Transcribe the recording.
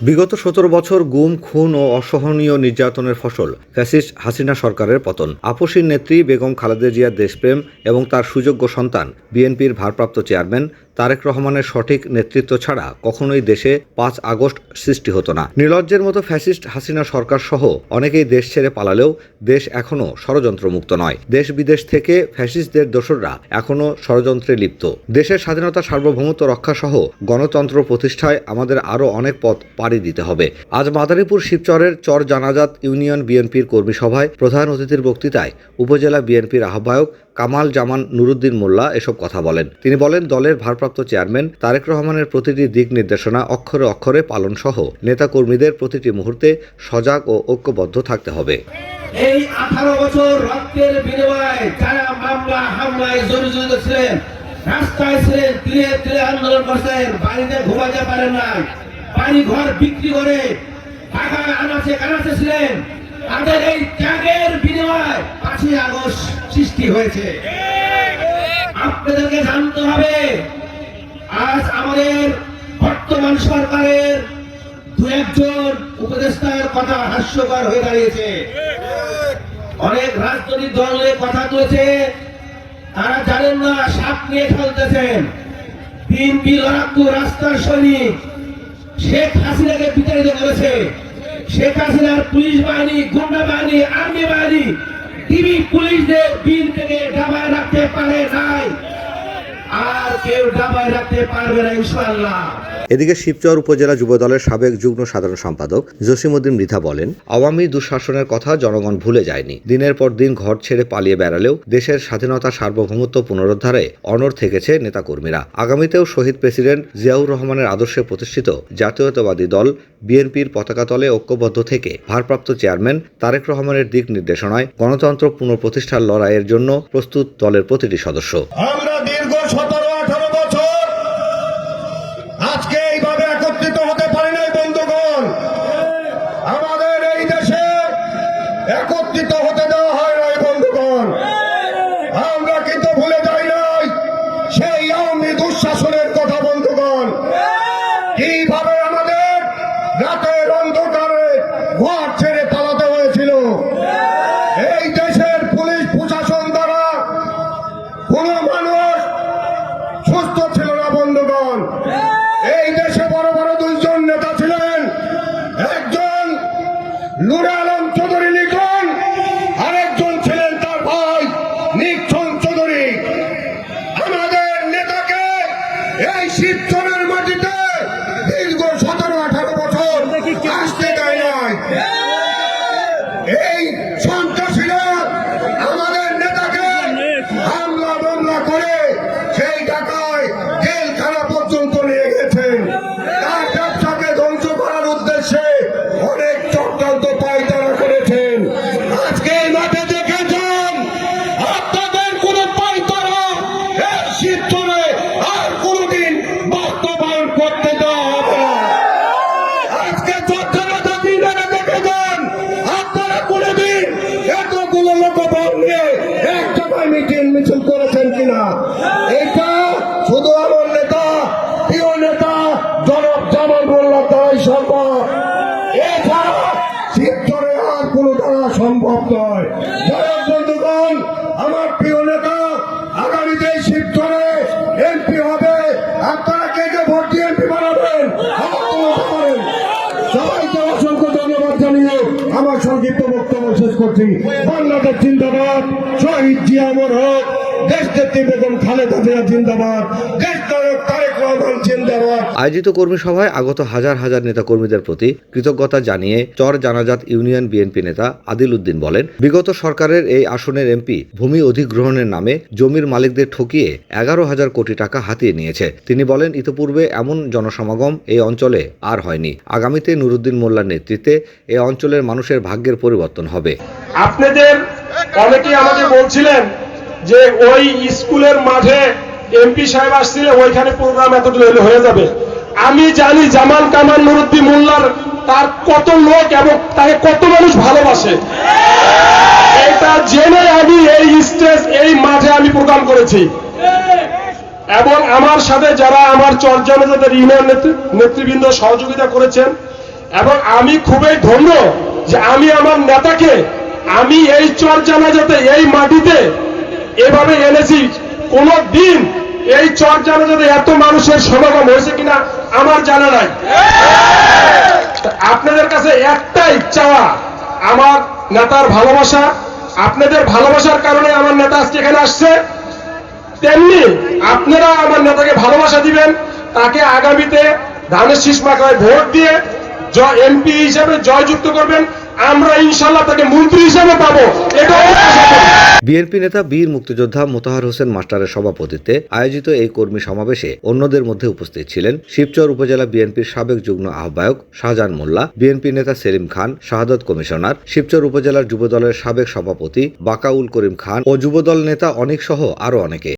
বিগত ১৭ বছর গুম, খুন ও অসহনীয় নির্যাতনের ফসল ফ্যাসিস্ট হাসিনা সরকারের পতন। আপসীর নেত্রী বেগম খালেদা জিয়ার দেশপ্রেম এবং তার সুযোগ্য সন্তান বিএনপির ভারপ্রাপ্ত চেয়ারম্যান তারেক রহমানের সঠিক নেতৃত্ব ছাড়া কখনোই দেশে ৫ আগস্ট সৃষ্টি হতো না। নির্লজ্জের মতো ফ্যাসিস্ট হাসিনা সরকার সহ অনেকেই দেশ ছেড়ে পালালেও দেশ এখনও ষড়যন্ত্রমুক্ত নয়। দেশ বিদেশ থেকে ফ্যাসিস্টদের দোসররা এখনও ষড়যন্ত্রে লিপ্ত। দেশের স্বাধীনতা, সার্বভৌমত্ব রক্ষা সহ গণতন্ত্র প্রতিষ্ঠায় আমাদের আরও অনেক পথ পাড়ি দিতে হবে। আজ মাদারীপুর শিবচরের চর জানাজাত ইউনিয়ন বিএনপির কর্মী সভায় প্রধান অতিথির বক্তৃতায় উপজেলা বিএনপির আহ্বায়ক কামাল জামান নুরুদ্দিন মোল্লা এসব কথা বলেন। তিনি বলেন, দলের ভারপ্রাপ্ত চেয়ারম্যান তারেক রহমানের প্রতিটি দিক নির্দেশনা অক্ষরে অক্ষরে পালন সহ নেতাকর্মীদের প্রতিটি মুহূর্তে সজাগ ও ঐক্যবদ্ধ থাকতে হবে। এই 18 বছর রক্তের বিনিময়ে যারা মামলা হামলায় জড়িত ছিলেন, রাস্তায় ছিলেন, তীরে তীরে আন্দোলন করছেন, বাড়িতে ঘুমাতে পারেন না, বাড়ি ঘর বিক্রি করে ঢাকায় আনাচে কানাচে ছিলেন, তাদের এই ত্যাগের বিনিময়ে 5 আগস্ট সৃষ্টি হয়েছে। আপনাদেরকে জানতে হবে, আজ আমাদের বর্তমান সরকারের 2-1 উপদেষ্টার কথা হাস্যকর হয়ে দাঁড়িয়েছে। অনেক রাজনৈতিক দলের কথা তুলেছে, তারা জানেন না সাপ নিয়ে খেলতেছেন। বিএনপি লড়াকু রাস্তার সৈনিক শেখ হাসিনাকে বিতাড়িত করেছে। শেখ হাসিনার পুলিশ বাহিনী, গুন্ডা বাহিনী, আর্মি বাহিনী, টিভি পুলিশদের বিএনপিকে দাবায় রাখতে পারে নাই, আর কেউ দাবায় রাখতে পারবে না ইনশাআল্লাহ। এদিকে শিবচর উপজেলা যুবদলের সাবেক যুগ্ম সাধারণ সম্পাদক জসিমউদ্দিন মৃধা বলেন, আওয়ামী দুঃশাসনের কথা জনগণ ভুলে যায়নি। দিনের পর দিন ঘর ছেড়ে পালিয়ে বেড়ালেও দেশের স্বাধীনতা, সার্বভৌমত্ব পুনরুদ্ধারে অনড় থেকেছে নেতাকর্মীরা। আগামীতেও শহীদ প্রেসিডেন্ট জিয়াউর রহমানের আদর্শে প্রতিষ্ঠিত জাতীয়তাবাদী দল বিএনপির পতাকা তলে ঐক্যবদ্ধ থেকে ভারপ্রাপ্ত চেয়ারম্যান তারেক রহমানের দিক নির্দেশনায় গণতন্ত্র পুনঃপ্রতিষ্ঠার লড়াইয়ের জন্য প্রস্তুত দলের প্রতিটি সদস্য। আমরা দীর্ঘ 17-18 বছর আজকে এইভাবে একত্রিত হতে পারি নাই বন্ধুগণ। আমাদের এই দেশে একত্রিত হতে দেওয়া হয় নাই বন্ধুগণ। আমরা কিন্তু ভুলে যাই নাই সেই আওয়ামী দুঃশাসনের কথা বন্ধুগণ। কিভাবে আমাদের রাতের অন্ধকারে ঘর ছেড়ে পালাতে হয়েছিল। এই দেশের পুলিশ প্রশাসন দ্বারা কোন মানুষ সুস্থ ছিল না বন্ধুগণ। এই দেশে বড় বড় 2জন নেতা ছিলেন, একজন নূর আলম চৌধুরী লিখন, আরেকজন ছিলেন তার ভাই নিক্ষণ চৌধুরী। আমাদের নেতাকে এই শিবচরের মাটিতে দীর্ঘ 17-18 বছর আসতে দেয় নাই। এই সন্ত্রাসীরা আমাদের নেতাকে হামলা মামলা করে সেই ঢাকায় জেলখানা পর্যন্ত নিয়ে গেছেন। তার ব্যবসাকে ধ্বংস করার উদ্দেশ্যে অনেক চক্রান্ত পায়তারা করেছেন। আজকে এই মাঠে দেখেছেন আপনাদের কোন পায়তারা এই শিবচরে আর কোনদিন বাস্তবায়ন করতে দেওয়া হবে না। আজকে চট্টগ্রামে দেখেছেন আপনারা কোনদিন এতগুলো লোকবল নিয়ে এক জায়গায় মিছিল করেছেন কিনা। এটা শুধু আমার নেতা, প্রিয় নেতা জনাব জামাল মোল্লা তাই সম্ভব, এছাড়া শিবচরে আর কোনো দ্বারা সম্ভব নয়। যারা বন্ধুগণ, আমার প্রিয় নেতা আগামীতে শিবচরে এমপি হবে, আপনারা কে কে ভোট দিয়ে এমপি বানাবেন সবাইকে অসংখ্য ধন্যবাদ জানিয়ে আমার সংক্ষিপ্ত বক্তব্য শেষ করছি। বাংলাদেশ জিন্দাবাদ, শহীদ জিয়া অমর হোক, দেশ নেত্রী বেগম খালেদা জিয়া জিন্দাবাদ, দেশ নায়ক তারেক রহমান জিন্দাবাদ। আয়োজিত কর্মী সভায় আগত হাজার হাজার নেতাকর্মীদের প্রতি কৃতজ্ঞতা জানিয়ে চর জানাজাত ইউনিয়ন বিএনপি নেতা আদিল উদ্দিন বলেন, বিগত সরকারের এই আসনের এমপি ভূমি অধিগ্রহণের নামে জমির মালিকদের ঠকিয়ে 11,000 কোটি টাকা হাতিয়ে নিয়েছে। তিনি বলেন, ইতিপূর্বে এমন জনসমাগম এই অঞ্চলে আর হয়নি। আগামীতে নুরুদ্দিন মোল্লার নেতৃত্বে এই অঞ্চলের মানুষের ভাগ্যের পরিবর্তন হবে। আপনাদের অনেকেই আমাকে বলছিলেন যে ওই স্কুলের মাঠে এমপি সাহেব আসছিল, ওইখানে প্রোগ্রাম এতটুকু হয়ে যাবে। আমি জানি জামাল কামাল নুরুদ্দিন মোল্লার তার কত লোক এবং তাকে কত মানুষ ভালোবাসে। এটা জেনে আমি এই স্টেজ, এই মাঠে আমি প্রোগ্রাম করেছি এবং আমার সাথে যারা আমার চর্যানুযাদের ইউনিয়ন নেতৃবৃন্দ সহযোগিতা করেছেন এবং আমি খুবই ধন্য যে আমি আমার নেতাকে আমি এই চরজানাজাতে এই মাটিতে এভাবে এনেছি। কোন দিন এই চরজানাজাতে এত মানুষের সমাগম হয়েছে কিনা আমার জানা নাই। আপনাদের কাছে একটাই চাওয়া, আমার নেতার ভালোবাসা, আপনাদের ভালোবাসার কারণে আমার নেতা আজকে এখানে আসছে। তেমনি আপনারা আমার নেতাকে ভালোবাসা দিবেন, তাকে আগামীতে ধানের শীষ মার্কায় ভোট দিয়ে এমপি হিসেবে জয়যুক্ত করবেন। আমরা ইনশাল্লাহ তাকে মন্ত্রী হিসেবে পাবো, এটা বিএনপি নেতা বীর মুক্তিযোদ্ধা মোতাহার হোসেন মাস্টারের সভাপতিত্বে আয়োজিত এই কর্মী সমাবেশে অন্যদের মধ্যে উপস্থিত ছিলেন শিবচর উপজেলা বিএনপির সাবেক যুগ্ম আহ্বায়ক শাহজাহান মোল্লা, বিএনপি নেতা সেলিম খান, শাহাদত কমিশনার, শিবচর উপজেলার যুবদলের সাবেক সভাপতি বাকাউল করিম খান ও যুবদল নেতা অনিক সহ আরো অনেকে।